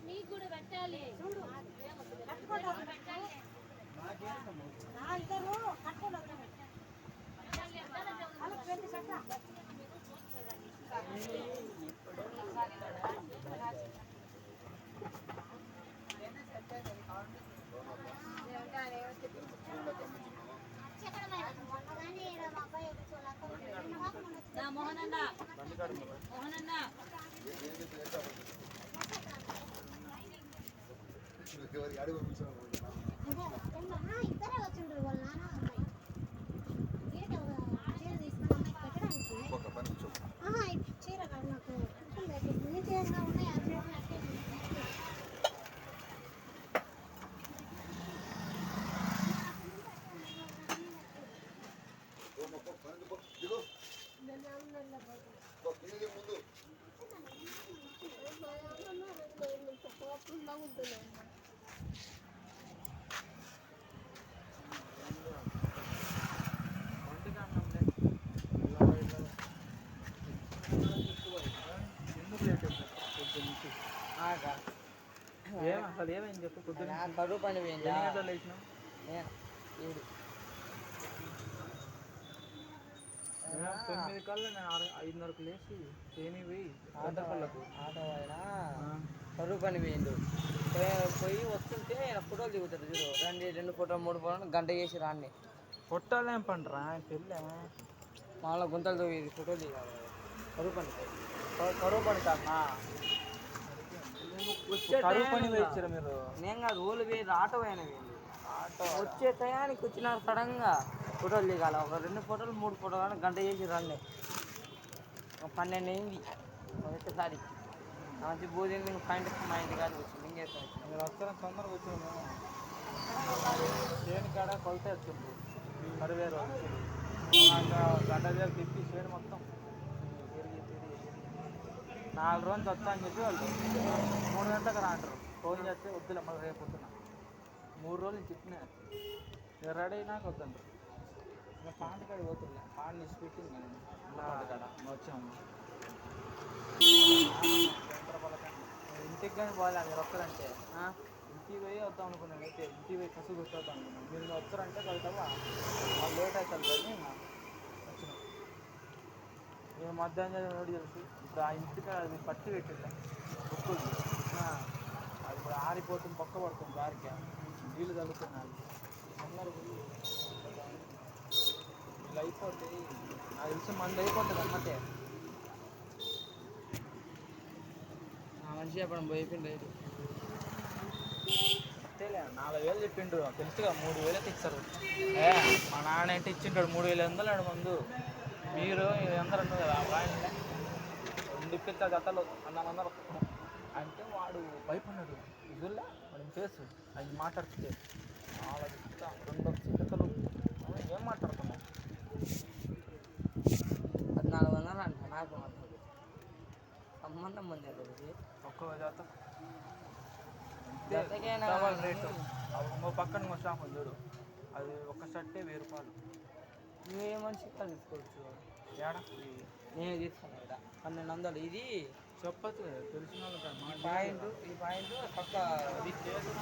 మీకు కూడా పెట్టాలి చూడు పెట్టాలి ఇద్దరు కట్టుకోలేదు మోహనన్న మోహనన్న ఇద్దరే వచ్చిండ్రు వాళ్ళ నాన్న చీర కాదు నాకు ఎన్ని చీరగా ఉన్నాయి ఆ చీర అసలు ఏమైంది చెప్పు పొద్దున్న కరువు పని పోయింది. 9 కల్లా నేను 5:30కు లేచి ఏమి పోయి ఆటో అయినా కరువు పని పోయిండు. పోయి వస్తుంటే ఫోటోలు దిగుతాడు చూడు, రండి 2 ఫోటోలు 3 ఫోటోలు గంట చేసి రాండి. పొట్టాలు ఏం పంటరా పెళ్ళి మామూలుగా గుంతలతో ఇది ఫోటోలు దిగాలి. కరువు పని కాక కరువు పని వేయించారు మీరు? నేను కాదు, ఊళ్ళు పోయింది ఆటో అయినా పోయింది. ఆటో వచ్చే టయానికి వచ్చినారు సడన్గా ఫోటోలు దిగాలి. ఒక 2 ఫోటోలు 3 ఫోటోలు గంట చేసి రండి. 12 అయింది మొదటిసారి. మంచి భోజనం పాయింట్ మా ఇంటి కాడికి వచ్చింది. ఇంకేస్తాను మీరు వస్తారని తొందరగా వచ్చాము. చేను కాడ కొలత వచ్చిండ్రు కరువే రోజు గంట దగ్గర తిప్పి చేను మొత్తం తిరిగి 4 రోజులు వస్తా అని చెప్పి వాళ్ళు 3 గంటలకు రాంటారు. ఫోన్ చేస్తే వద్దులే మళ్ళీ రేపు వద్దున్నా. 3 రోజులు చెప్పినా రెడీ అయినాక వద్దంటారు. ఇంకా పాంట కాడికి పోతుండే పాంట తీసి పెట్టింది నేను కాడ వచ్చాము. ఇంటికి కానీ పోలే మీరు వస్తారంటే ఇంటికి పోయి వద్దాం అనుకున్నాను. అయితే ఇంటికి పోయి కసు కూర్చోద్దాం అనుకున్నాను. మీరు వస్తారంటే కలుగుతావా లేట్ అవుతుంది కానీ వచ్చినాం. మేము మధ్యాహ్నం నోడి తెలుసు. ఇప్పుడు ఆ ఇంటికి అది పట్టి పెట్టిందా బుక్కులు అది ఇప్పుడు ఆరిపోతుంది, పక్క పడుతుంది దారికి నీళ్ళు తగ్గుతున్నాయి. అందరూ ఇలా అయిపోతాయి. నాకు తెలిసి మంది అయిపోతుంది అన్నట్టే. మనిషి చెప్పడం పోయిపోయింది రైతు అంతేలే 4,000 చెప్పిండ్రు తెలుసుగా. 3,000 ఇస్తారు. మా నాన్న అంటే ఇచ్చింటాడు 3,500 ముందు. మీరు 800 అన్నారు కదా ఆయన 2 ఇప్పిస్తా జతలు 1,000 అంటే వాడు భయపడ్డాడు. ఇదిలే వాడు చేసు అది మాట్లాడుతుంటే 4 ఇస్తా 2 జతలు ఏం మాట్లాడుతున్నావు? 1,400 అంట. నాకు సంబంధం ఉంది అది ఒక్క జత జతకైనా రేటు. పక్కన షాప్ ఉంది చూడు, అది ఒక షర్టే 1000 రూపాయలు. నువ్వు ఏ మనిషి తీసుకోవచ్చు. ఏడా నేను తీసుకున్నా ఇక్కడ 1,200. ఇది చెప్పచ్చు తెలిసిన వాళ్ళు ఈ పాయింట్ పక్క అది చేసిన